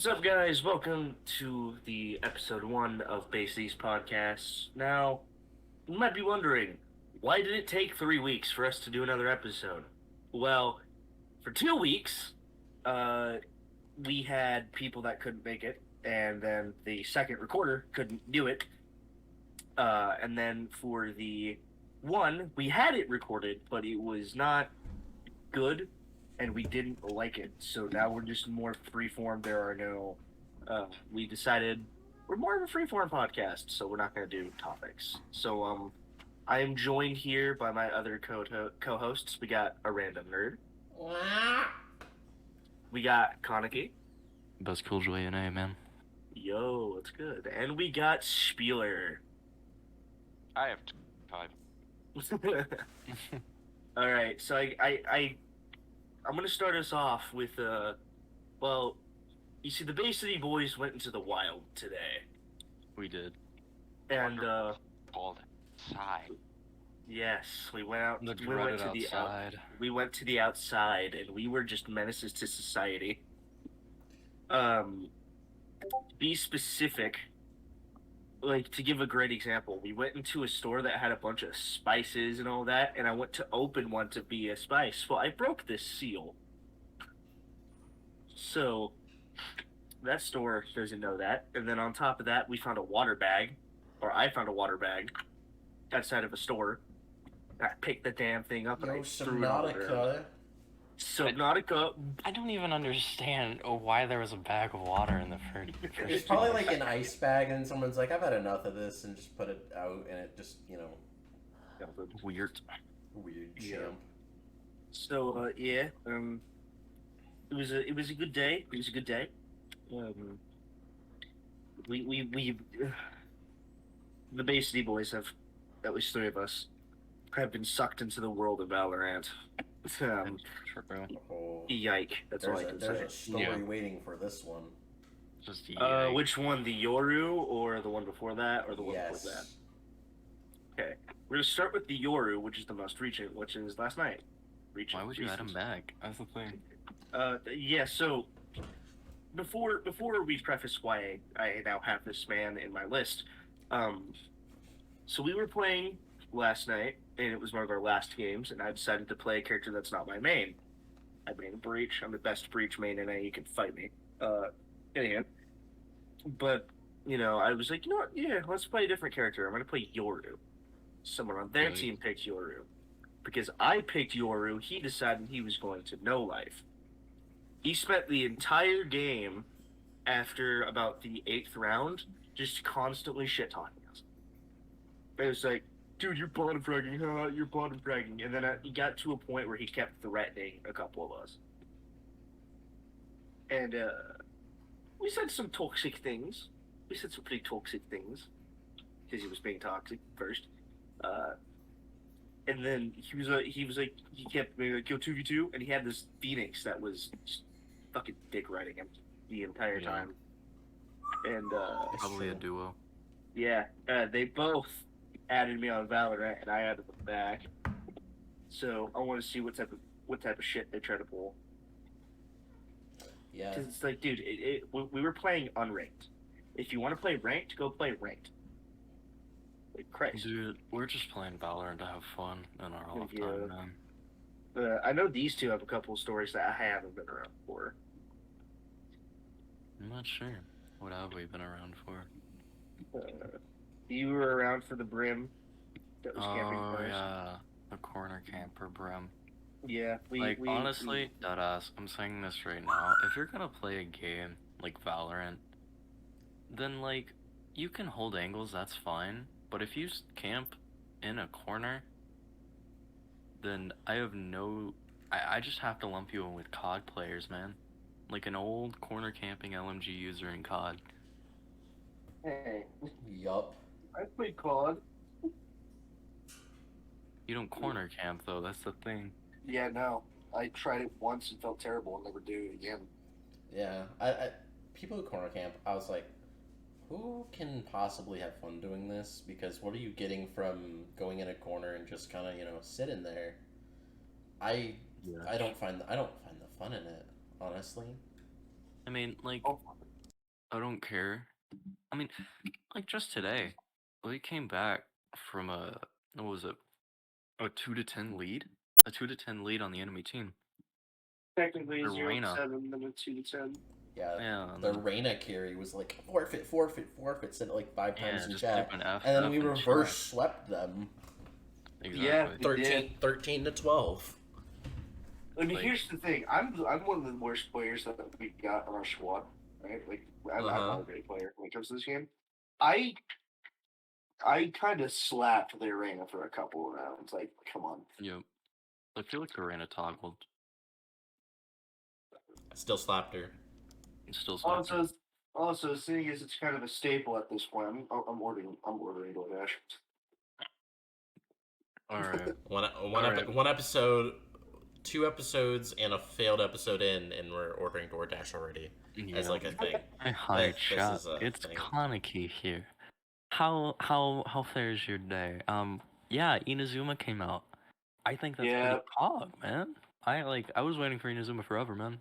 What's up, guys? Welcome to the episode 1 of Bassities Podcast. Now, you might be wondering, why did it take 3 weeks for us to do another episode? Well, for 2 weeks, uh, we had people that couldn't make it, and then the second recorder couldn't do it. And then for the one, we had it recorded, but it was not good, and we didn't like it. So now we're just more freeform. There are no. We decided we're more of a freeform podcast, so we're not going to do topics. So I am joined here by my other co-hosts. We got a random nerd. We got Kaneki. Best cool joy in A, man. Yo, what's good? And we got Spieler. I have 5. All right, so I'm gonna start us off with well, you see, the Bay City boys went into the wild today, We did. and Called side. yes, we went out. The We went dreaded to outside. we went to the outside, and we were just menaces to society. To be specific, like to give a great example, we went into a store that had a bunch of spices and all that, and I went to open one to be a spice. Well, I broke this seal. So that store doesn't know that. And then on top of that, we found a water bag, or I found a water bag outside of a store. I picked the damn thing up and I threw it on the ground. Subnautica. I don't even understand why there was a bag of water in the fridge. It's probably like an ice bag, and someone's like, "I've had enough of this," and just put it out, and it just, Weird. weird Yeah. champ. So yeah, it was a good day. It was a good day. We the Bay City boys have, at least 3 of us, have been sucked into the world of Valorant. True. Oh, Yike! That's all I can there's say. a story Yeah. waiting for this one. Just Which one, the Yoru or the one before that, or the one before that? Yes. Okay, we're gonna start with the Yoru, which is the most recent, which is last night. Why would you add him back? That's the thing. Yeah. So before we preface why I now have this man in my list, so we were playing last night, and it was one of our last games, and I decided to play a character that's not my main. I main Breach. I'm the best Breach main, and you can fight me. Anyhow, but I was like, you know what? Yeah, let's play a different character. I'm gonna play Yoru. Someone on their Right. team picked Yoru. Because I picked Yoru, he decided he was going to no life. He spent the entire game, after about the 8th round, just constantly shit talking us. It was like, dude, you're bottom fragging, huh? You're bottom fragging. And then he got to a point where he kept threatening a couple of us. And we said some toxic things. We said some pretty toxic things. Because he was being toxic first. And then he kept being like, yo, 2v2, and he had this Phoenix that was just fucking dick riding him the entire Yeah. time. And Probably a true. duo. yeah, they both added me on Valorant, and I added them back. So I want to see what type of shit they try to pull. Yeah. Because it's like, dude, we were playing unranked. If you want to play ranked, go play ranked. Like Christ. Dude, we're just playing Valorant to have fun in our off Yeah. time, man. I know these two have a couple of stories that I haven't been around for. I'm not sure. What have we been around for? You were around for the Brim that was camping Oh, first. yeah. The corner camper brim. Yeah, Honestly, deadass, I'm saying this right now. If you're gonna play a game like Valorant, then, you can hold angles, that's fine. But if you camp in a corner, then I just have to lump you in with COD players, man. Like an old corner camping LMG user in COD. Hey, Yup. I played COD. You don't corner camp, though, that's the thing. Yeah, no. I tried it once and felt terrible and never do it again. Yeah. I people who corner camp, I was like, who can possibly have fun doing this? Because what are you getting from going in a corner and just kind of sitting there? I don't find the fun in it, honestly. I mean, Oh, I don't care. I mean, like just today, we came back from what was it? A 2-10 lead? A 2-10 lead on the enemy team. Technically, The 0-7, then a 2-10. Yeah, Yeah, the Reyna carry was like forfeit, said it like 5 times in just chat. type an F, And then F we in reverse chat. swept them Yeah, Exactly. we did. 13 to 12. I mean, Like- here's the thing. I'm one of the worst players that we got on our squad, right? Like, I'm not a great player when it comes to this game. I kind of slapped the arena for a couple of rounds. Like, come on. Yep. I feel like Arena toggled. Still slapped her. Still slapped her. Also, seeing as it's kind of a staple at this point, I'm ordering DoorDash. All right. One episode, 2 episodes, and a failed episode in, and we're ordering DoorDash already as like a thing. Hi, This chat. is a It's thing. Kaneki here. How fares your day? Yeah, Inazuma came out. I think that's Yeah. pretty pog, man. I was waiting for Inazuma forever, man.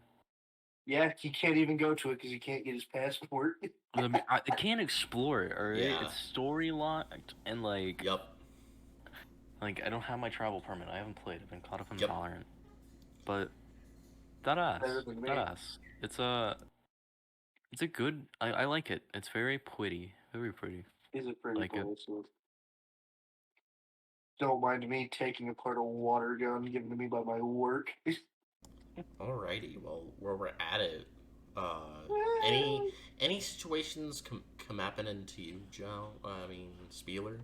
Yeah, he can't even go to it because he can't get his passport. I can't explore it, alright? Yeah. It's story locked, and Yep. like I don't have my travel permit. I haven't played. I've been caught up in Yep. Valorant. But that ass. Better than me. It's a good. I like it. It's very pretty. Very pretty. Is it pretty Like it. cool? So don't mind me taking apart a water gun given to me by my work. Alrighty. Well, where we're at it, any situations come happening to you, Joe? I mean, Spieler.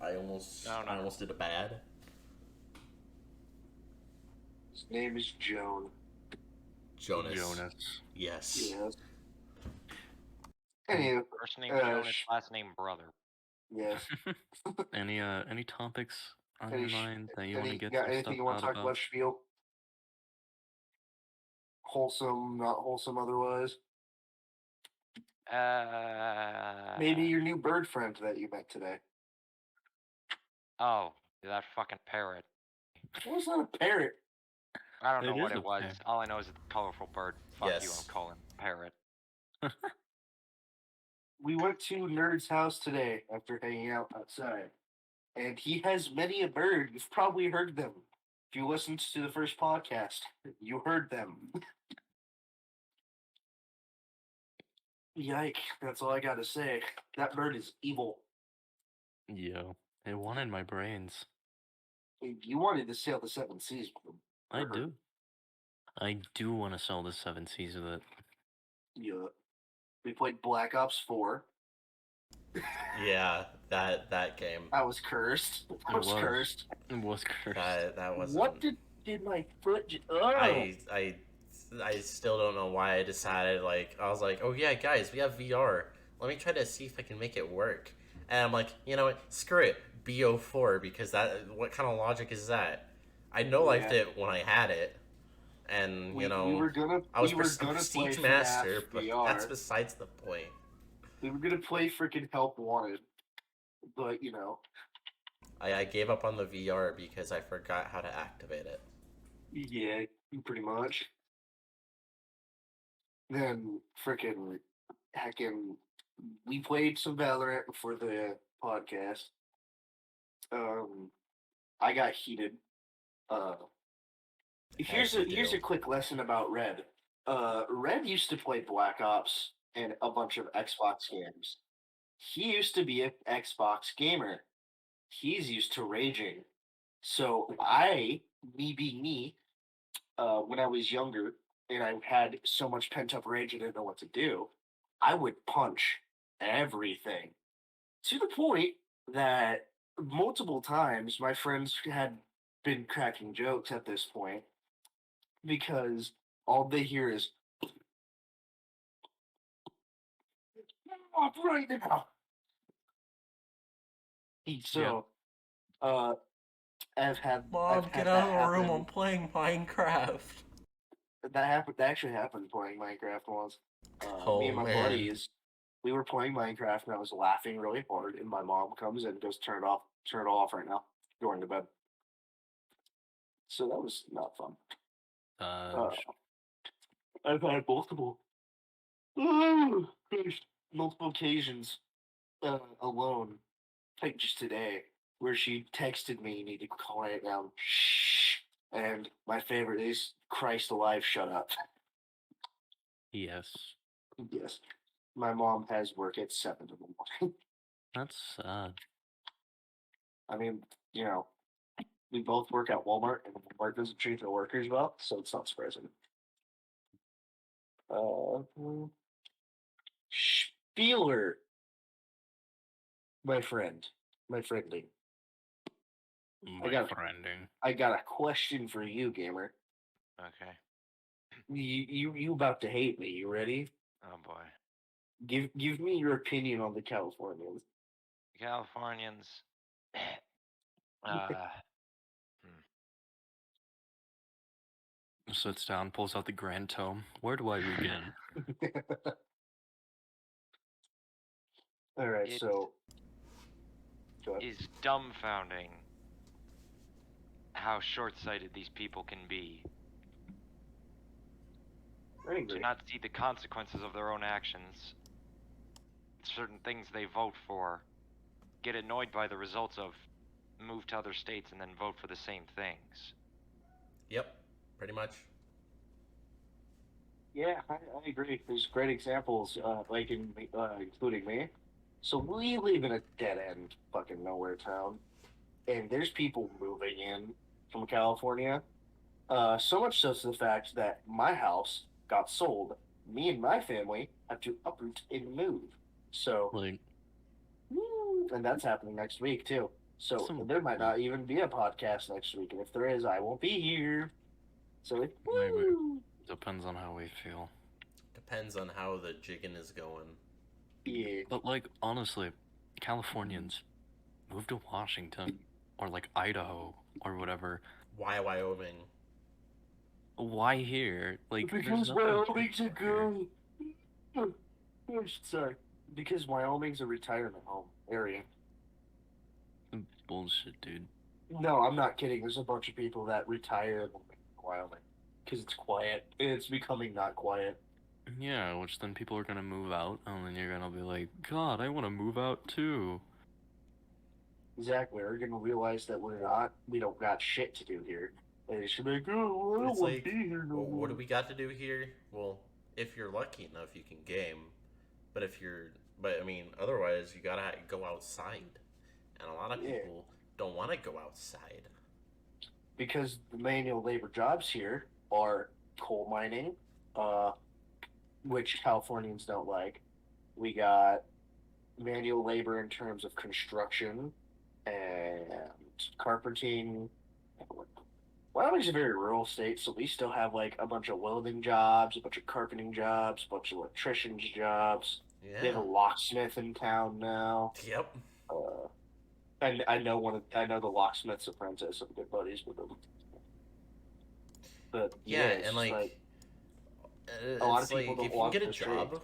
I almost did a bad. His name is Joan. Jonas. Yes. Yes. Anyway, First name Jonas, last name brother. yes. Any topics on your mind that you want to get got some anything stuff you want out to talk about? about, Spiel? Wholesome, not wholesome otherwise. Maybe your new bird friend that you met today. Oh, that fucking parrot. It was not a parrot. I don't It know what is it a was. parrot. All I know is it's a colorful bird. Fuck you, Yes. I'm calling it parrot. We went to Nerd's house today after hanging out outside, and he has many a bird. You've probably heard them. If you listened to the first podcast, you heard them. Yike, that's all I gotta say. That bird is evil. Yo, it wanted my brains. You wanted to sail the 7 seas with him. I do. I do want to sell the 7 Seas with it. Yeah. We played Black Ops 4. Yeah, that game. I was cursed. I was cursed. It was cursed. That was. What did my foot? Oh. I still don't know why I decided. Like, I was like, oh yeah, guys, we have VR. Let me try to see if I can make it work. And I'm like, you know what? Screw it. BO4 because what kind of logic is that? I no-lifed it when I had it, and I was Prestige Master, but that's besides the point. We were gonna play freaking Help Wanted, but I gave up on the VR because I forgot how to activate it. Yeah, pretty much. Then freaking heckin', we played some Valorant before the podcast. I got heated. Here's a quick lesson about Red. Red used to play Black Ops and a bunch of Xbox games. He used to be an Xbox gamer. He's used to raging. So me being me, when I was younger and I had so much pent up rage I didn't know what to do, I would punch everything to the point that multiple times my friends had been cracking jokes at this point because all they hear is "Stop right now." So, I've had Get that out of the room! happen. I'm playing Minecraft. That happened. That actually happened playing Minecraft once. Me and my buddies, we were playing Minecraft, and I was laughing really hard. And my mom comes in and goes, "Turn it off! Turn it off right now! Going to bed." So that was not fun. I've had multiple There's multiple occasions alone, like just today, where she texted me, "You need to quiet down." Shh. And my favorite is, "Christ alive, shut up." Yes. Yes. My mom has work at 7 in the morning. That's sad. I mean, you know, we both work at Walmart, and Walmart doesn't treat their workers well, so it's not surprising. Uh, Spieler, my friend, my friendly. My got- friending. I got a question for you, gamer. Okay. You about to hate me? You ready? Oh boy. Give me your opinion on the Californians. Californians. uh, Sits down, pulls out the grand tome. Where do I begin? All right, It- so go ahead. is dumbfounding how short-sighted these people can be. I agree. To not see the consequences of their own actions, certain things they vote for, get annoyed by the results of move to other states and then vote for the same things. Yep, pretty much. Yeah, I agree. There's great examples, including me. So we live in a dead end, fucking nowhere town, and there's people moving in from California. So much so to the fact that my house got sold. Me and my family have to uproot and move. So, Like, and that's happening next week too. So Some- there might not even be a podcast next week, and if there is, I won't be here. So Maybe. Depends on how we feel. Depends on how the jigging is going. yeah. But, like, honestly, Californians move to Washington or, like, Idaho or whatever. Why Wyoming? Why here? Like, there's Because nothing Wyoming's a here. good. Sorry. Because Wyoming's a retirement home area. Bullshit, dude. No, I'm not kidding. There's a bunch of people that retire in Wyoming because it's quiet. It's becoming not quiet. Yeah, which then people are gonna move out, and then you're gonna be like, God, I want to move out too. Exactly. We're gonna realize that we don't got shit to do here. And they should be like, oh, I don't It's want like, to be here no well, more. what do we got to do here? Well, if you're lucky enough, you can game. But I mean, otherwise, you gotta go outside. And a lot of Yeah. people don't want to go outside. Because the manual labor jobs here are coal mining, which Californians don't like. We got manual labor in terms of construction and carpenting. Wyoming's a very rural state, so we still have like a bunch of welding jobs, a bunch of carpenting jobs, a bunch of electricians jobs. Yeah. They have a locksmith in town now. Yep. And I know the locksmith's apprentice. I'm good buddies with him. But Yeah, it's and just like, a lot it's of people like don't if you can want get a the job, trade.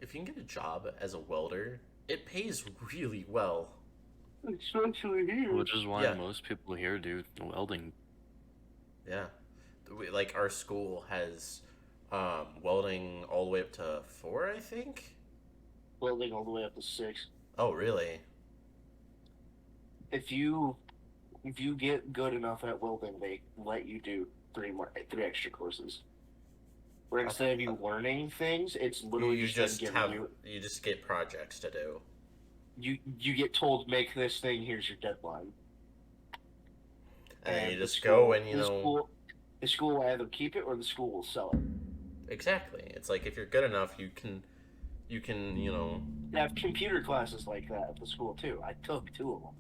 if you can get a job as a welder, it pays really well. Especially here. Which is why Yeah. most people here do welding. Yeah, like our school has welding all the way up to 4, I think. Welding all the way up to 6. Oh, really? If you get good enough at welding, they let you do 3 extra courses. Where instead of you learning things, it's literally You just just them giving you just get projects to do. you get told, make this thing, here's your deadline. And then you the just school- go and the school will either keep it or the school will sell it. Exactly. It's like if you're good enough, you can They have computer classes like that at the school too. I took 2 of them.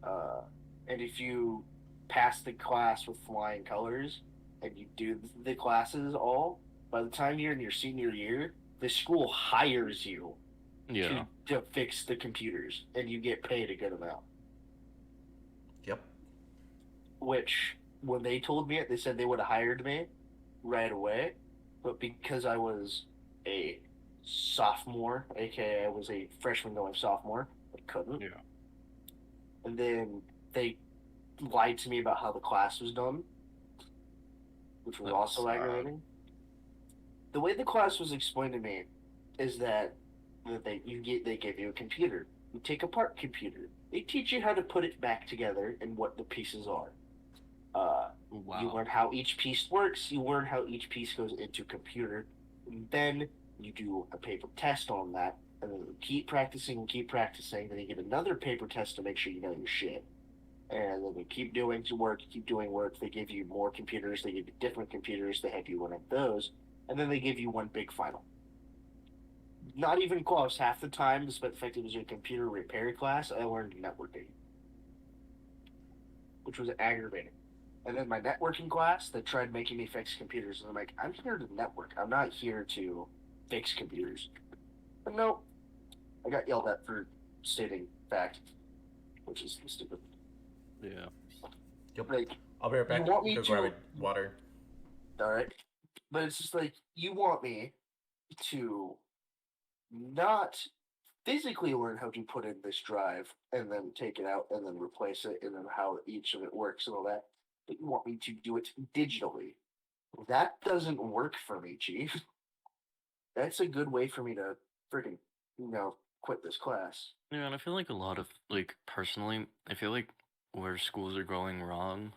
yeah. And if you pass the class with flying colors and you do the classes all, by the time you're in your senior year, the school hires you Yeah. to fix the computers, and you get paid a good amount. Yep. Which, when they told me it, they said they would have hired me right away, but because I was a sophomore, aka I was a freshman going sophomore, I couldn't. Yeah. And then they lied to me about how the class was done, which was That's also sad. aggravating. The way the class was explained to me, is that they give you a computer. You take apart computer. They teach you how to put it back together and what the pieces are. You Wow. learn how each piece works. You learn how each piece goes into computer. And then you do a paper test on that, and then you keep practicing and keep practicing. Then you get another paper test to make sure you know your shit. And then you keep doing work, keep doing work. They give you more computers. They give you different computers. They have you run up those, and then they give you one big final. Not even close. Half the time, despite the fact it was a computer repair class, I learned networking, which was aggravating. And then my networking class, they tried making me fix computers, and I'm like, I'm here to network. I'm not here to fix computers. But no, I got yelled at for stating fact, which is stupid. Yeah. Yep. Like, I'll be right back. you want me Go to- grab water. all right, but it's just like you want me to not physically learn how to put in this drive and then take it out and then replace it and then how each of it works and all that. But you want me to do it digitally. That doesn't work for me, Chief. That's a good way for me to freaking, quit this class. Yeah, and I feel like a lot of, like, personally, I feel like where schools are going wrong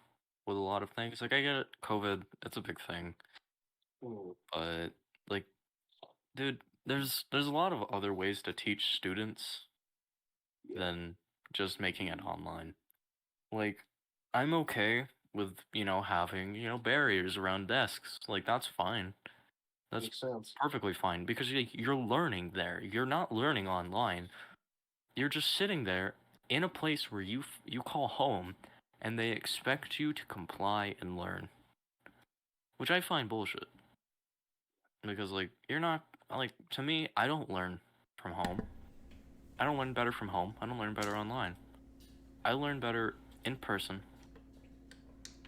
with a lot of things. Like, I get it, COVID, it's a big thing. Mm. But, like, dude, there's a lot of other ways to teach students Yeah. than just making it online. Like, I'm okay with, having, barriers around desks. Like, that's fine. That's Makes sense. perfectly fine because you're learning there. You're not learning online. You're just sitting there in a place where you call home, and they expect you to comply and learn, which I find bullshit. Because you're not to me, I don't learn from home. I don't learn better from home. I don't learn better online. I learn better in person,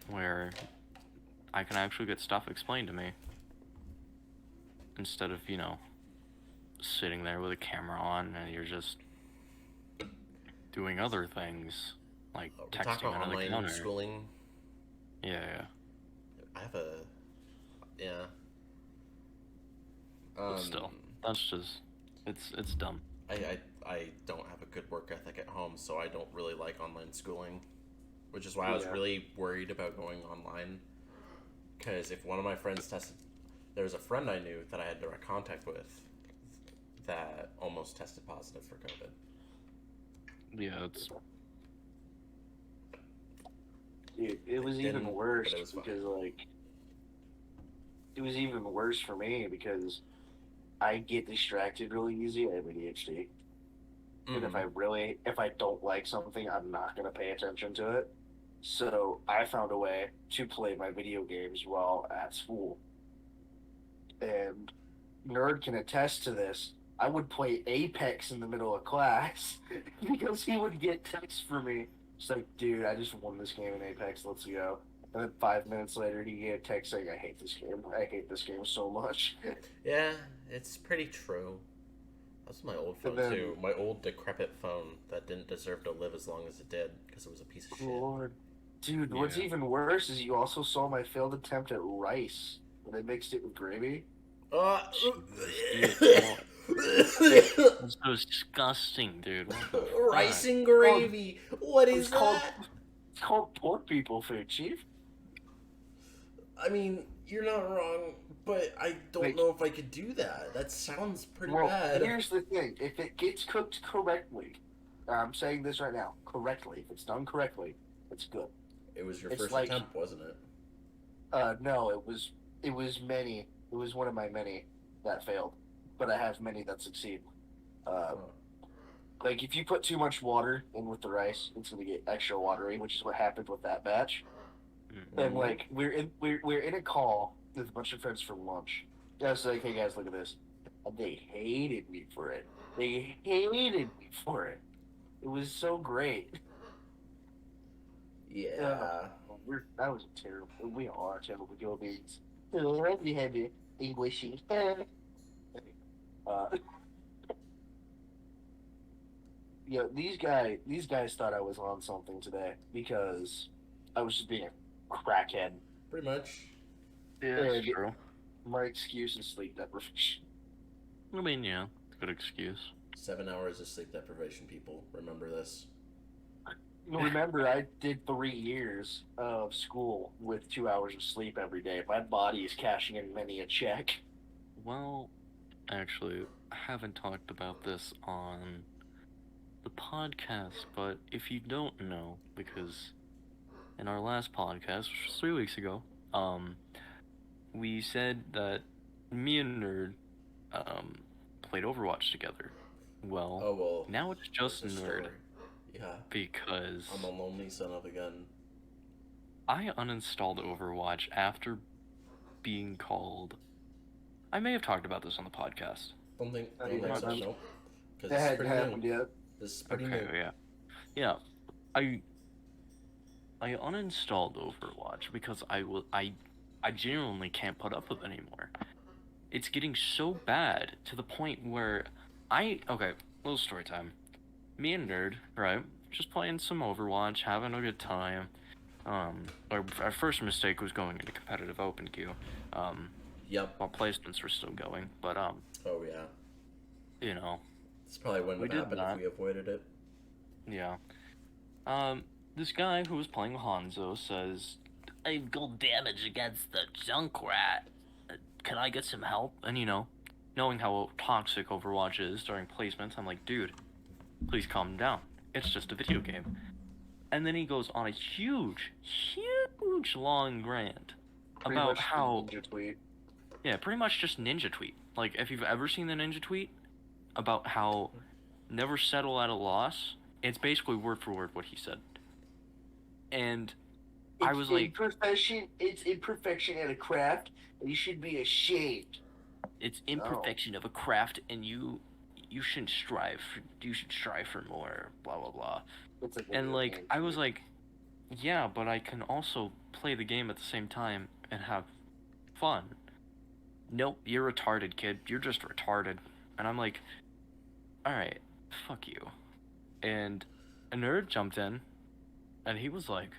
where I can actually get stuff explained to me instead of sitting there with a camera on and you're just doing other things like We talk texting about another online counter. schooling. Yeah. I have a yeah. But still, that's just it's dumb. I don't have a good work ethic at home, so I don't really like online schooling, which is why I was Yeah. really worried about going online. Because if one of my friends tested, there was a friend I knew that I had direct contact with that almost tested positive for COVID. Yeah, it's Dude, it was It even didn't, worse but it was fine. because it was even worse for me because I get distracted really easy. I have ADHD. And if I don't like something, I'm not gonna pay attention to it. So I found a way to play my video games while at school. And Nerd can attest to this. I would play Apex in the middle of class because he would get texts from me. It's like, dude, I just won this game in Apex. Let's go. And then 5 minutes later, he get a text saying, I hate this game. I hate this game so much. Yeah, it's pretty true. That's my old phone then- too. My old decrepit phone that didn't deserve to live as long as it did because it was a piece of shit. Lord. Dude, what's Yeah. even worse is you also saw my failed attempt at rice when I mixed it with gravy. it's disgusting, dude. What the Rice fuck? and gravy. What is It's called- that? It's called poor people food, Chief. I mean, you're not wrong, but I don't Like- know if I could do that. That sounds pretty Well, bad. here's the thing. If it gets cooked correctly, I'm saying this right now, correctly, if it's done correctly, it's good. It was your it's first like- attempt, wasn't it? No, it was many. It was one of my many that failed, but I have many that succeed. Oh. Like if you put too much water in with the rice, it's gonna get extra watery, which is what happened with that batch. And like we're in a call with a bunch of friends for lunch. I was like, hey guys, look at this. And they hated me for it. They hated me for it. It was so great. Yeah. That was terrible. We are terrible human beings. We had the Englishy. Yeah, these guys thought I was on something today because I was just being a crackhead. Pretty much. Yeah, Yeah, it's true. My excuse is sleep deprivation. I mean, yeah, good excuse. 7 hours of sleep deprivation, people. Remember this. Remember, I did 3 years of school with 2 hours of sleep every day. My body is cashing in many a check. Well, actually, I haven't talked about this on the podcast, but if you don't know, because in our last podcast, which was 3 weeks ago, we said that me and Nerd played Overwatch together. Well, Oh, well. now it's just there's a Nerd story. Yeah. because I'm a lonely son of a gun. I uninstalled Overwatch after being called. I may have talked about this on the podcast. Don't think Not so. even. Nope. Because That it's hadn't pretty happened new. yet. This is pretty Okay, new. yeah. I uninstalled Overwatch because I genuinely can't put up with it anymore. It's getting so bad to the point where okay, little story time. Me and Nerd, right? Just playing some Overwatch, having a good time. Our first mistake was going into competitive open queue. Yep. While placements were still going, but Oh, yeah. you know, This probably wouldn't We have did happened that. if we avoided it. yeah. This guy who was playing Hanzo says, I have gold damage against the Junkrat. Can I get some help? And knowing how toxic Overwatch is during placements, I'm like, dude, please calm down. It's just a video game. And then he goes on a huge long rant Pretty about much the how, ninja tweet. yeah, pretty much just ninja tweet. Like, if you've ever seen the ninja tweet about how never settle at a loss, it's basically word for word what he said. And I was like, It's imperfection at a craft, and you should be ashamed. it's imperfection of a craft, and you shouldn't strive. You should strive for more. Blah blah blah. It's a And video like, game, I was dude. like, yeah, but I can also play the game at the same time and have fun. Nope, you're retarded, kid. You're just retarded. And I'm like, all right, fuck you. And a Nerd jumped in, and he was like,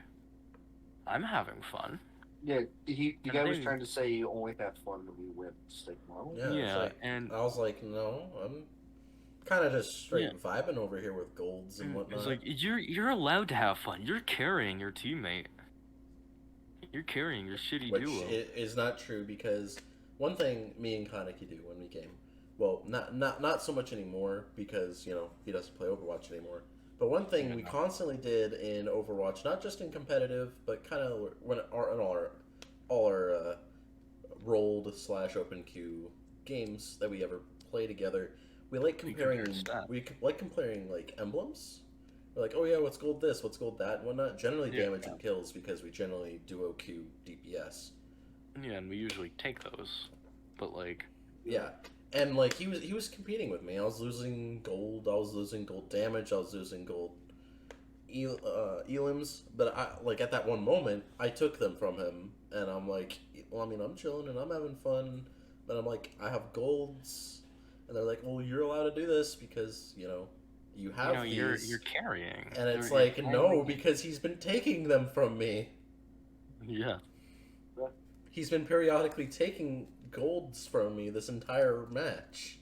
I'm having fun. Yeah, the And guy was then- trying to say you only have fun when you win. It's like, well, Yeah. It's Yeah, like, and I was like, no, I'm kind of just straight vibing over here with golds and whatnot. it's like you're allowed to have fun. You're carrying your teammate. You're carrying your shitty Which duo. is not true because one thing me and Kaneki do when we game, well, not so much anymore because he doesn't play Overwatch anymore. But one thing we constantly did in Overwatch, not just in competitive, but kind of when in all our rolled / open queue games that we ever play together, we like comparing like emblems. We're like, oh yeah, what's gold this, what's gold that, and whatnot. Generally damage and kills because we generally duo queue DPS. Yeah, and we usually take those. But like, Yeah. And like he was competing with me. I was losing gold. I was losing gold damage. I was losing gold elims. But I like at that one moment, I took them from him, and I'm like, well, I mean, I'm chilling and I'm having fun, but I'm like, I have golds, and they're like, well, you're allowed to do this because you have these. you're carrying. And it's You're like, no, carrying. because he's been taking them from me. Yeah. He's been periodically taking golds from me this entire match.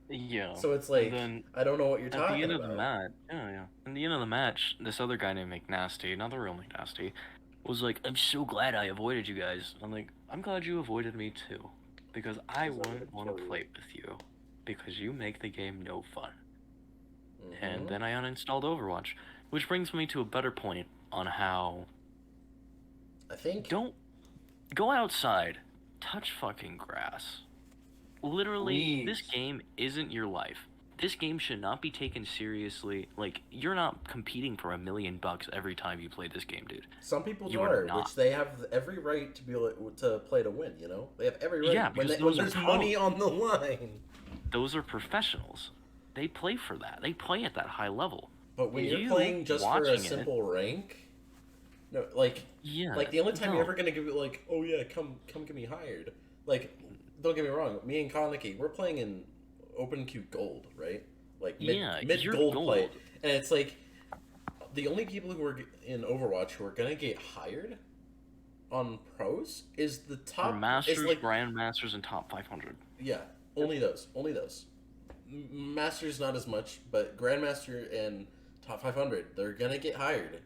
Yeah. So it's like, then I don't know what you're at talking the end about. of the match, at the end of the match, this other guy named McNasty, another real McNasty, was like, I'm so glad I avoided you guys. I'm like, I'm glad you avoided me too, because I wouldn't want to play with you, because you make the game no fun. And then I uninstalled Overwatch, which brings me to a better point on how I think don't go outside, touch fucking grass. Literally, this Please. game isn't your life. This game should not be taken seriously. Like, you're not competing for $1 million every time you play this game, dude. some people You are are, not. which they have every right to be able to play to win. They have every right Yeah, when, because when those are there's money on the line. Those are professionals. They play for that. They play at that high level. But when You you're playing just for a watching it- simple rank, no, like Yeah. the only time no. you're ever gonna give it like, oh yeah, come get me hired. Like, don't get me wrong, me and Kaneki, we're playing in open queue gold, right? Like mid you're gold play, and it's like the only people who are in Overwatch who are gonna get hired on pros is the top Masters, is like Grandmasters, and top 500. yeah, only those. Masters not as much, but Grandmaster and Top 500, they're gonna get hired.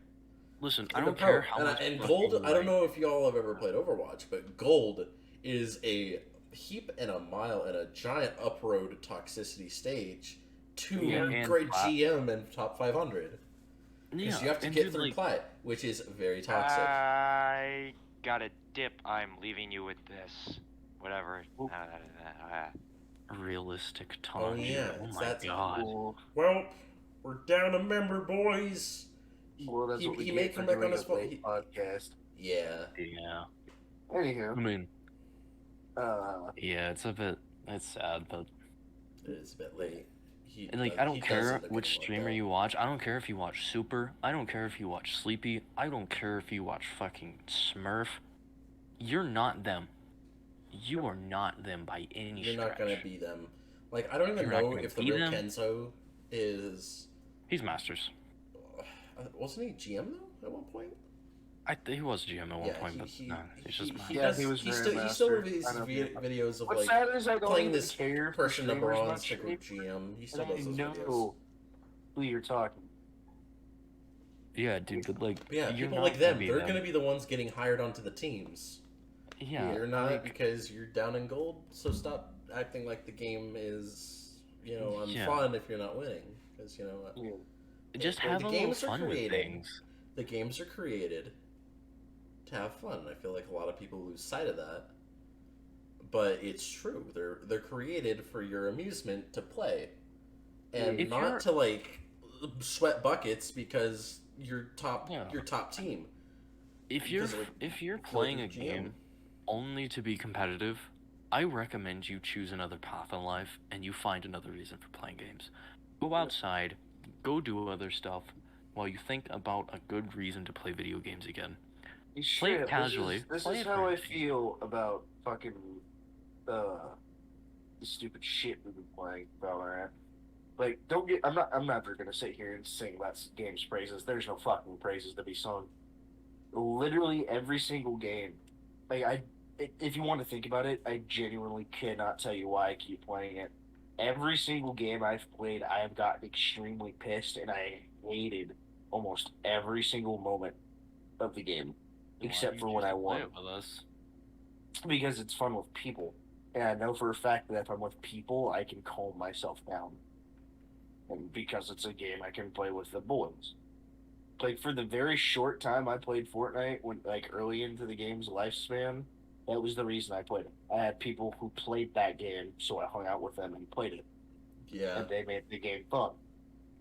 Listen, I And the don't pro. care how much. And fucking, gold. I don't like- know if y'all have ever played Overwatch, but gold is a heap and a mile and a giant uproad toxicity stage to Yeah, and grade plat. GM and Top 500. Because Yeah, you have to and get dude, through like, plat, which is very toxic. I got a dip. I'm leaving you with this. Whatever. Oop. realistic Oh, Tanjiro. yeah, Oh it's my that god. Well, Well, we're down a member, boys. well, that's what we he get may for come back doing on his a phone. late podcast. Yeah. Yeah. I Anywho, mean, yeah, it's sad, but It is a bit late. and like, he I don't does care end up which getting let streamer go. you watch. I don't care if you watch Super. I don't care if you watch Sleepy. I don't care if you watch fucking Smurf. You're not them. You are not them by any You're stretch. not gonna be them. Like, I don't even You're not know gonna if the be real them. Kenzo is. He's Masters. Wasn't he GM though at one point? He was GM at one point, he, but he, no, he's just he, Masters. Yeah, does, he was he very still master. releases I know. videos of what's like sad is I don't playing even this care for person number streamers on much to group GM. He still anymore, does and those I videos. know who you're talking. Yeah, dude, but like, But yeah, you're people not like them, gonna be they're them. gonna be the ones getting hired onto the teams. Yeah, You're not like, because you're down in gold. So stop acting like the game is, Yeah. fun if you're not winning. Because Yeah. just the have a little games are fun with created. things. The games are created to have fun. I feel like a lot of people lose sight of that. But it's true. They're created for your amusement to play. And If not you're- to like sweat buckets because you're Yeah. your top team. If you're Because, like, if you're go playing a through game GM. only to be competitive, I recommend you choose another path in life and you find another reason for playing games. Go outside, go do other stuff while you think about a good reason to play video games again. Play it Shit, casually, This play is it how I for- feel about fucking the stupid shit we've been playing Valorant. Like, don't get. I'm never gonna sit here and sing that game's praises. There's no fucking praises to be sung. Literally every single game. Like if you want to think about it, I genuinely cannot tell you why I keep playing it. Every single game I've played, I have gotten extremely pissed, and I hated almost every single moment of the game, Why except do for you when choose I to play won. it with us? Because it's fun with people. And I know for a fact that if I'm with people, I can calm myself down. And because it's a game I can play with the boys. Like, for the very short time I played Fortnite, when like early into the game's lifespan, that was the reason I played it. I had people who played that game, so I hung out with them and played it. Yeah. And they made the game fun.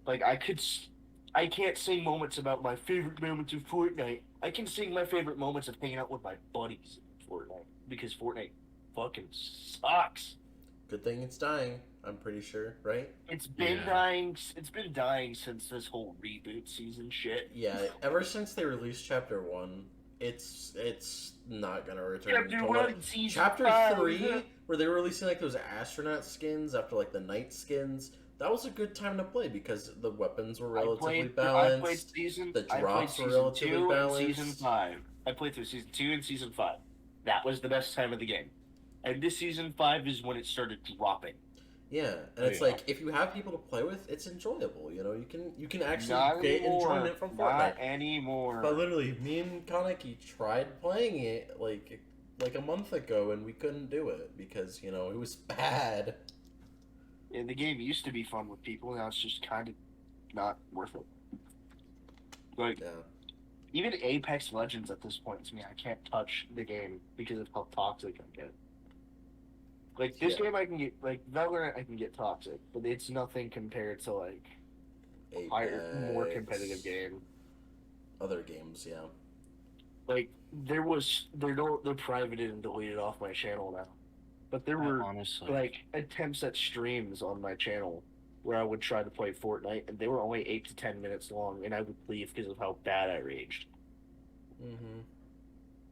Like, I can't sing moments about my favorite moments of Fortnite. I can sing my favorite moments of hanging out with my buddies in Fortnite. Because Fortnite fucking sucks. Good thing it's dying, I'm pretty sure, right? It's been Yeah. dying. It's been dying since this whole reboot season shit. Yeah, ever since they released Chapter 1, it's not gonna return. Chapter to 1, Season Chapter 5. 3, where they were releasing like those astronaut skins after like the night skins, that was a good time to play because the weapons were relatively I balanced. played season. The I played drops were season relatively 2 balanced. and season 5. I played through season 2 and season 5. That was the best time of the game. And this season 5 is when it started dropping. Yeah, and it's Yeah. like if you have people to play with, it's enjoyable. You can actually Not get anymore. enjoyment from Not Fortnite. anymore. But literally, me and Kaneki tried playing it like a month ago, and we couldn't do it because it was bad. And the game used to be fun with people, now it's just kind of not worth it. Like, Yeah, even Apex Legends at this point, to me, I can't touch the game because of how toxic I get. Like, this Yeah. game I can get, like, Valorant I can get toxic, but it's nothing compared to, like, a higher, more Apex, competitive game. Other games, yeah. Like, they're privated and deleted off my channel now. But there were, Honestly, like, attempts at streams on my channel where I would try to play Fortnite, and they were only 8 to 10 minutes long, and I would leave because of how bad I raged. Mm-hmm.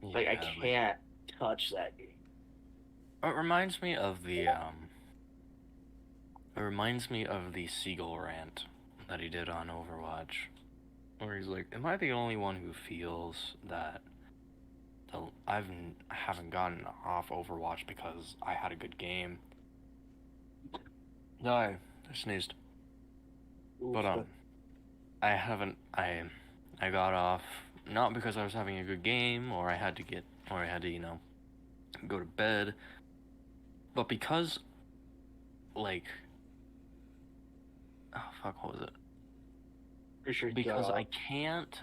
Like, I yeah, can't touch that game. It reminds me of the Seagull rant that he did on Overwatch, where he's like, "Am I the only one who feels that I haven't gotten off Overwatch because I had a good game?" No, I sneezed. Oof, But I got off not because I was having a good game or I had to go to bed, but because like oh fuck, what was it? pretty sure you Because got I off. can't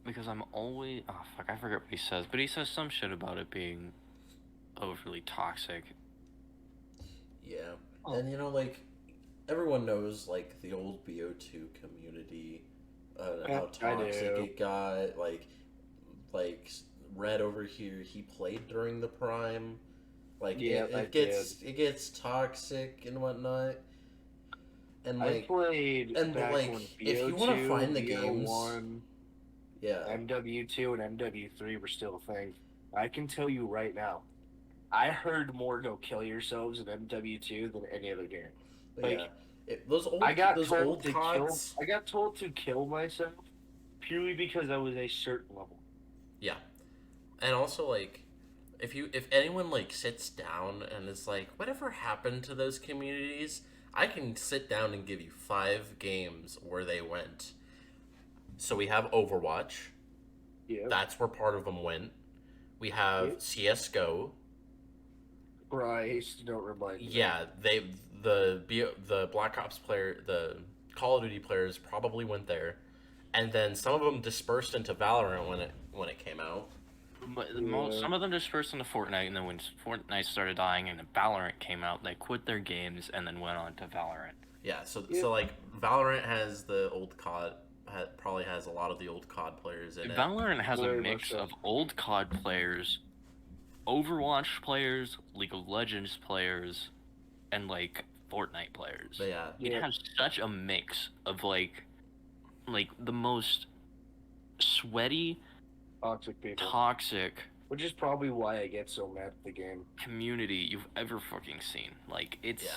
because I'm always oh fuck, I forget what he says, but he says some shit about it being overly toxic. Yeah, Oh. and like everyone knows like the old BO2 community, how I toxic do. it got. Like Red over here, he played during the prime. Like Yeah, it gets toxic and whatnot. And I played and back like when if you want to BO2, find the games, BO1, yeah, MW2, and MW3 were still a thing. I can tell you right now, I heard more "Go Kill Yourselves" in MW2 than any other game. Like yeah. Those I got those told old to CODs. I got told to kill myself purely because I was a certain level. Yeah, and also like if anyone like sits down and is like, whatever happened to those communities, I can sit down and give you 5 games where they went. So we have Overwatch. Yeah. That's where part of them went. We have Yep. CS:GO. Christ, don't remind me. Yeah, the Black Ops player, the Call of Duty players probably went there, and then some of them dispersed into Valorant when it came out. But Yeah. some of them dispersed into Fortnite, and then when Fortnite started dying and Valorant came out, they quit their games and then went on to Valorant. Yeah, so Yep. so like Valorant has the old COD, probably has a lot of the old COD players in it. Valorant has a Very mix much so. of old COD players, Overwatch players, League of Legends players, and like Fortnite players. But yeah, It Yeah. has such a mix of like the most sweaty, Toxic people. toxic Which is probably why I get so mad at the game. community you've ever fucking seen. Like it's Yeah.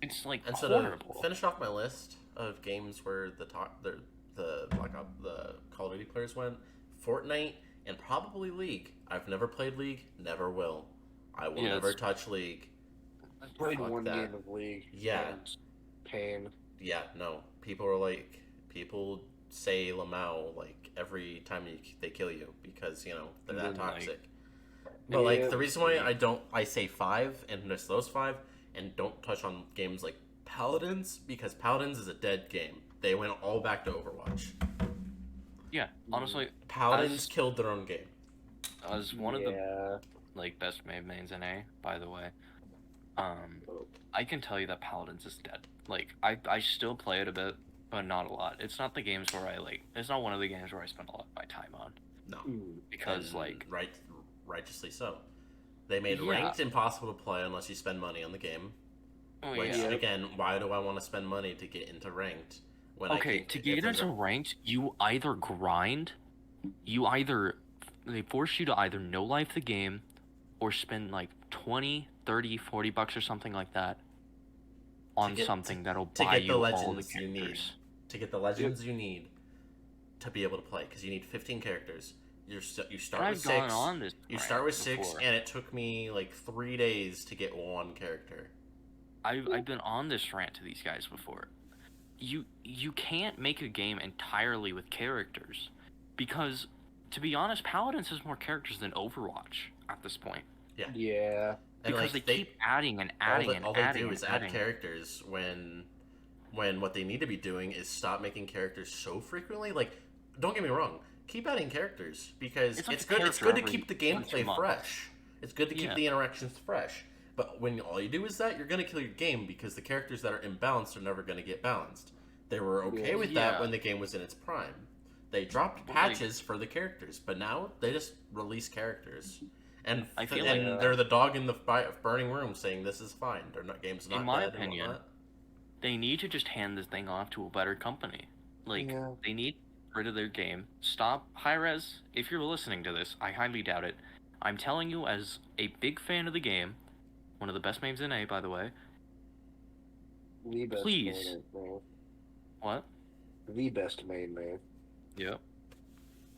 it's like and so horrible. to finish off my list of games where the Call of Duty players went, Fortnite and probably League. I've never played League, never will. I will Yeah, never it's- touch League. I played Fuck one that. game of League. Yeah. and pain. Yeah, no. People say Lamau like every time they kill you because they're that And then, like- toxic. But like Yeah, the reason why I say 5 and just those 5 and don't touch on games like Paladins, because Paladins is a dead game. They went all back to Overwatch. Yeah, honestly, Paladins As- killed their own game. as one of the Yeah. best made mains in A, by the way, I can tell you that Paladins is dead. Like I still play it a bit, but not a lot. It's not the games where it's not one of the games where I spend a lot of my time on No, because And righteously so. They made Yeah. ranked impossible to play unless you spend money on the game. oh Which yeah. again, why do I want to spend money to get into ranked when I Okay, can, to if get there's into ranked, you either grind, they force you to either no life the game, or spend like 20, 30, 40 bucks or something like that on get- something that'll to buy get you the all the legends you need. characters. to get the legends you need to be able to play, because you need 15 characters. You start I've with gone 6. on this. You rant start with 6, before. and it took me like 3 days to get 1 character. I've been on this rant to these guys before. You can't make a game entirely with characters, because to be honest, Paladins has more characters than Overwatch at this point. Yeah. And Because like, they keep adding and adding and all adding they do and is add adding. characters when what they need to be doing is stop making characters so frequently. Like, don't get me wrong, keep adding characters because It's like it's a good. It's character good to every keep the 2 gameplay months. fresh. It's good to keep Yeah. the interactions fresh. But when all you do is that, you're gonna kill your game because the characters that are imbalanced are never gonna get balanced. They were okay with that Yeah. when the game was in its prime. They dropped But, like- patches for the characters, but now they just release characters. And, I feel and like- they're the dog in the burning room saying this is fine. They're not game's not In my dead and opinion, whatnot. They need to just hand this thing off to a better company. Like, Yeah. they need to get rid of their game. Stop. Hi-Res, if you're listening to this, I highly doubt it. I'm telling you as a big fan of the game, one of the best names in A, by the way. The best Please. main man. What? The best main man. Yep.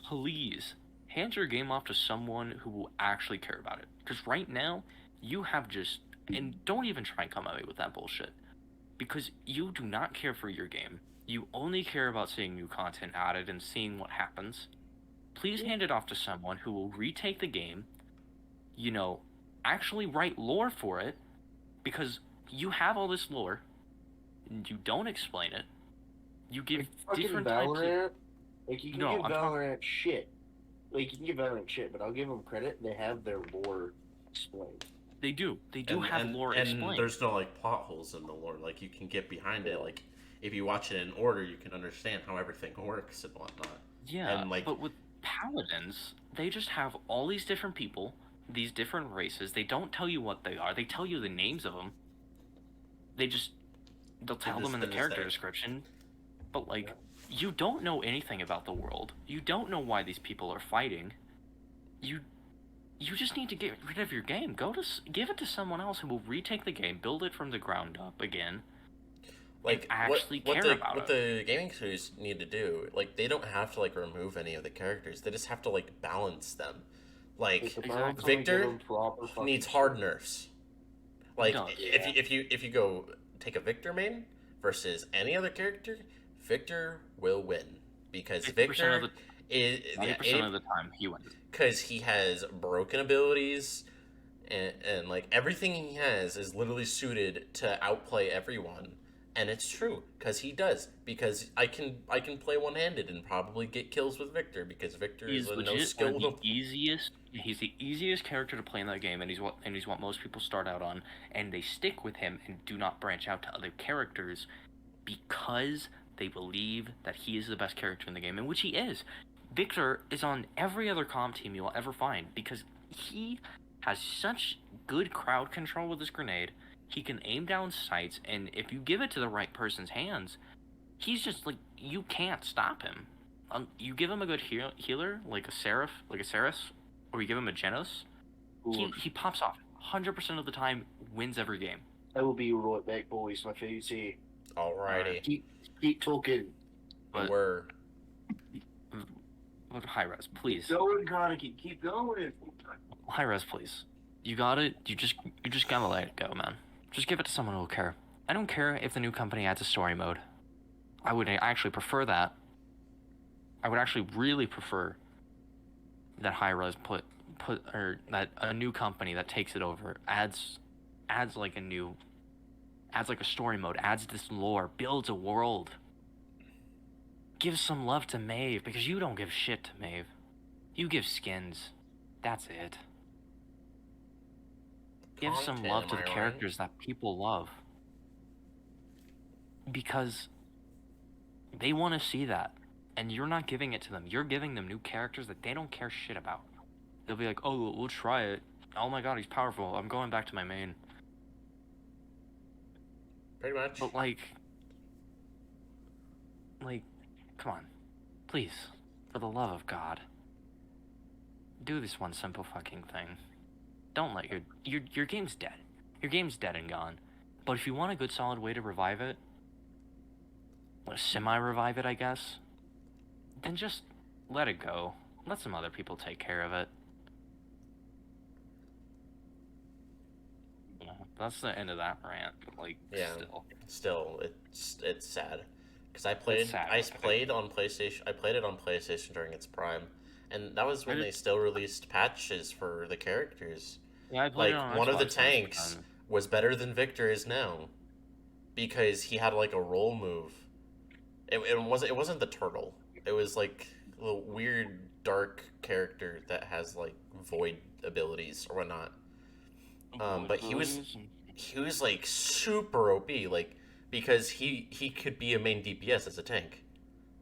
Please, hand your game off to someone who will actually care about it. Because right now, you have just... And don't even try and come at me with that bullshit. because you do not care for your game. You only care about seeing new content added and seeing what happens. Please hand it off to someone who will retake the game, actually write lore for it, because you have all this lore, and you don't explain it. You give different types of... Valorant, like, you can No, give I'm Valorant shit. Like, you can give Valorant shit, but I'll give them credit. They have their lore explained. They do have lore and explained. there's no like plot holes in the lore. Like you can get behind it. Like if you watch it in order, you can understand how everything works and whatnot. Yeah, and, like, but with paladins, they just have all these different people, these different races. They don't tell you what they are. They tell you the names of them. They'll tell them in the character description. But, like, you don't know anything about the world. You don't know why these people are fighting. You just need to get rid of your game. Give it to someone else who will retake the game, build it from the ground up again. Like actually what care about what the gaming studios need to do, like they don't have to like remove any of the characters. They just have to like balance them. Like Exactly. Victor needs hard nerfs. Like Yeah. if you go take a Victor main versus any other character, Victor will win because 50% Victor of the, is 90% of the time he wins. because he has broken abilities. And like everything he has is literally suited to outplay everyone. And it's true, because he does. Because I can play one-handed and probably get kills with Victor, because Victor He's is a legit no skill. one of the easiest. He's the easiest character to play in that game, and he's what most people start out on, and they stick with him and do not branch out to other characters because they believe that he is the best character in the game, and which he is. Victor is on every other comp team you'll ever find because he has such good crowd control with his grenade. He can aim down sights, and if you give it to the right person's hands, he's just, you can't stop him. You give him a good healer, like a Seraph, or you give him a Genos, he pops off 100% of the time, wins every game. I will be right back, boys. My favorite team. Alrighty. Keep talking. But We're... High res, please. Keep going, Kaneki. Keep going. High res, please. You just gotta let it go, man. Just give it to someone who will care. I don't care if the new company adds a story mode. I would actually prefer that. I would actually really prefer that Hi-Rez or that a new company that takes it over adds like a story mode, adds this lore, builds a world. Give some love to Maeve, because you don't give shit to Maeve. You give skins. That's it. Give some love to the characters that people love. Because they want to see that. And you're not giving it to them. You're giving them new characters that they don't care shit about. They'll be like, oh, we'll try it. Oh my god, he's powerful. I'm going back to my main. Pretty much. But come on. Please. For the love of God. Do this one simple fucking thing. Don't let your game's dead. Your game's dead and gone. But if you want a good solid way to revive it, semi-revive it, I guess, then just let it go. Let some other people take care of it. Yeah, that's the end of that rant. Still, it's sad because I played on PlayStation. I played it on PlayStation during its prime. And that was when they still released patches for the characters. Yeah, I played it on one of the Xbox tanks was better than Victor is now, because he had like a roll move. It wasn't the turtle. It was like a little weird dark character that has like void abilities or whatnot. But he was like super OP, like because he could be a main DPS as a tank.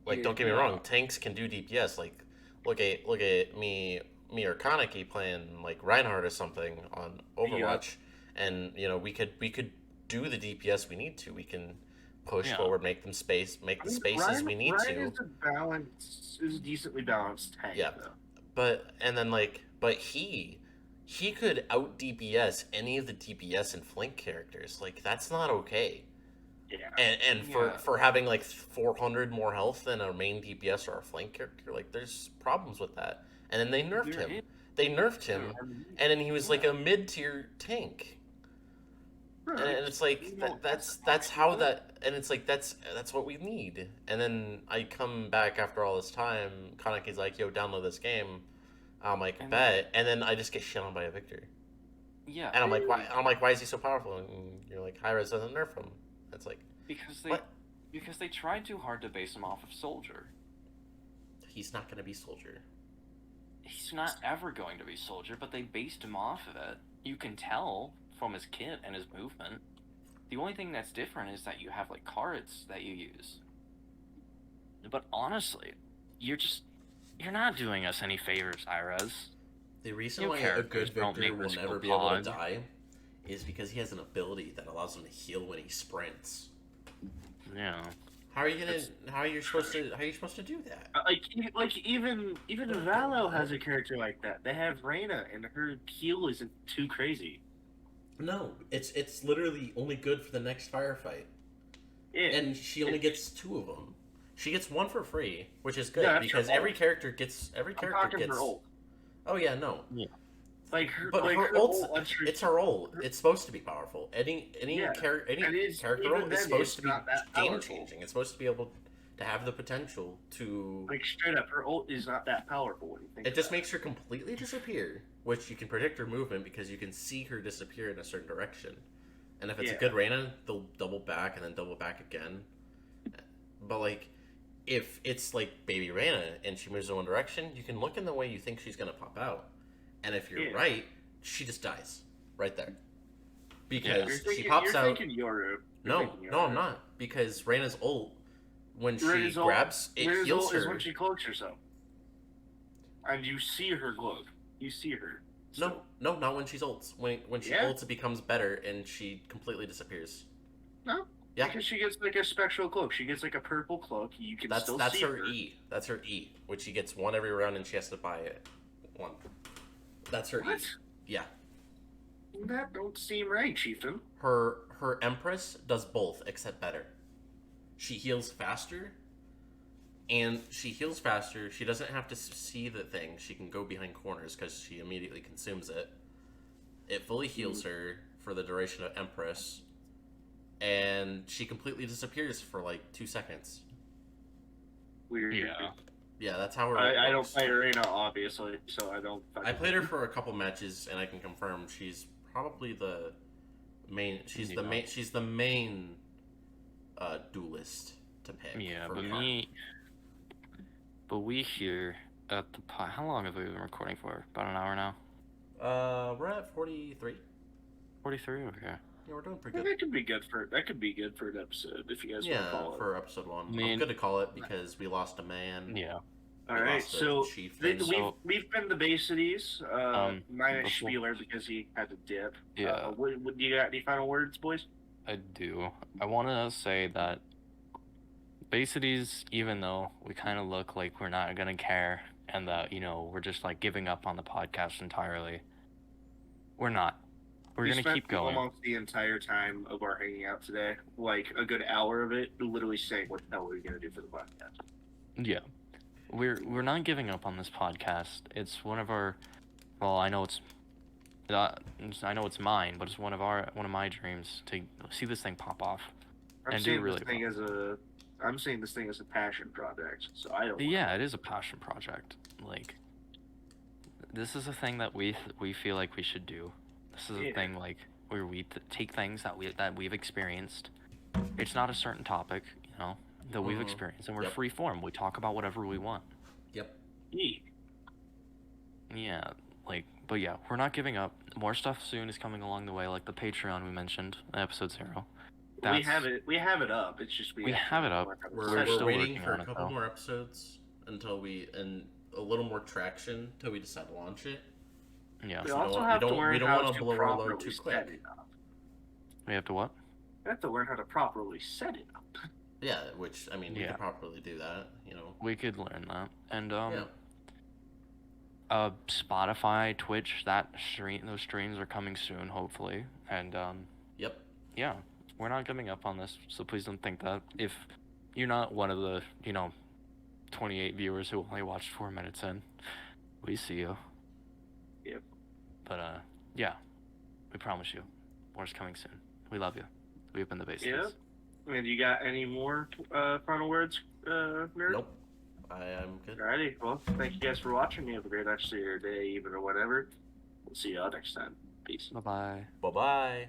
Like don't get me wrong, tanks can do DPS. Like look at me or Kaneki playing like Reinhardt or something on Overwatch, and we could do the DPS we need to. We can push forward, make the spaces we need to. Ryan is a decently balanced tank. Yeah, though. but he could out DPS any of the DPS and flank characters. Like that's not okay. Yeah. And for having like 400 more health than a main DPS or a flank character, like there's problems with that. And then they nerfed him. And then he was like a mid-tier tank. And it's like that's how that, and it's like that's what we need. And then I come back after all this time. Kaneki's like, "Yo, download this game." I'm like, And- "Bet," and then I just get shit on by a Victor. Yeah. And I'm like, "Why?" I'm like, "Why is he so powerful?" And you're like, "Hi-Res doesn't nerf him." It's like, Because what? they tried too hard to base him off of Soldier. He's not gonna be Soldier. He's not ever going to be Soldier, but they based him off of it. You can tell from his kit and his movement. The only thing that's different is that you have like cards that you use. But honestly, you're not doing us any favors, Hi-Res. The reason New why a characters good don't Victor make will this never go be able to pod. die is because he has an ability that allows him to heal when he sprints. Yeah. How are you gonna? It's- How are you supposed to do that? Even Valo has a character like that. They have Reyna, and her heal isn't too crazy. No, it's literally only good for the next firefight, Yeah, and she only gets 2 of them. She gets 1 for free, which is good Yeah, that's because her every ult. character gets I'm talking her ult. Oh yeah, no, Like her, but like her ult's lets her- it's her ult. It's supposed to be powerful. Any Yeah, any and it's- character even ult then, is supposed it's to be not that game powerful. changing. It's supposed to be able to have the potential to. like straight up, her ult is not that powerful when you think It just about makes her completely disappear, which you can predict her movement because you can see her disappear in a certain direction. And if it's a Yeah. good Reyna, they'll double back and then double back again. But like, if it's like Baby Reyna and she moves in one direction, you can look in the way you think she's gonna pop out. And if you're Yeah. right, she just dies right there. You're Because thinking, she pops you're out. thinking Yoru. No, I'm not. Because Reyna's ult, when Reyna's she ult- grabs, it Reyna's heals ult is her. when she cloaks herself, and you see her glow. You see her. No, not when she's ults. When she Yeah? ults, it becomes better and she completely disappears. No. Yeah. Because she gets like a spectral cloak. She gets like a purple cloak. You can That's still that's see her E. That's her E, which she gets 1 every round and she has to buy it 1. That's her What? E. Yeah. That don't seem right, Chieftain. Her Empress does both except better. She heals faster. And she heals faster. She doesn't have to see the thing. She can go behind corners because she immediately consumes it. It fully heals her for the duration of Empress. And she completely disappears for like 2 seconds. Weird. Yeah. Yeah, that's how her. I don't works. play Arena, obviously, so I don't. I played her for a couple matches, and I can confirm she's probably the main. She's the Yeah. main. She's the main duelist to pick. Yeah, for but me. we here at the pod. How long have we been recording for? About an hour now. We're at 43. 43. Okay. Yeah, we're doing pretty Well, good. that could be good for an episode if you guys want to Yeah, call it. for episode 1. I mean- I'm good to call it because we lost a man. Yeah. All we right, lost a so chieftain. we've been the Bassities, minus before- Spieler because he had to dip. Yeah. What you got? Any final words, boys? I do. I want to say that Bassities, even though we kind of look like we're not gonna care and that we're just like giving up on the podcast entirely, we're not. We're We gonna spent keep going. almost the entire time of our hanging out today, like a good hour of it, literally saying what the hell we're gonna do for the podcast. Yeah, we're not giving up on this podcast. It's one of our. Well, I know it's mine, but it's one of my dreams to see this thing pop off. I'm And do seeing really this thing I'm seeing this thing as a passion project, so I don't. Yeah, it is a passion project. Like, this is a thing that we feel like we should do. This is a Yeah. thing like where we take things that we've experienced. It's not a certain topic, that we've Mhm. experienced, and we're Yep. free form. We talk about whatever we want. Yep. Yeah. Yeah, but yeah, we're not giving up. More stuff soon is coming along the way, like the Patreon we mentioned, episode 0. We have it up. It's just We have it up. We're still waiting working for on a it, couple though. more episodes and a little more traction until we decide to launch it. Yeah, We So also we have to don't- we learn don't how wanna to blow our load properly too set quick. it up. we have to what? We have to learn how to properly set it up. Yeah, which I mean, we Yeah. could properly do that. We could learn that, and Yeah. Spotify, Twitch, those streams are coming soon, hopefully, and Yep. yeah, we're not giving up on this, so please don't think that if you're not one of the 28 viewers who only watched 4 minutes in, we see you. Yep. But yeah, we promise you, more's coming soon. We love you. We've been the Bassities. Yeah. And you got any more final words, nerd? Nope. I am good. Alrighty. Well, thank you guys for watching. You have a great rest of your day, even or whatever. We'll see y'all next time. Peace. Bye-bye. Bye-bye.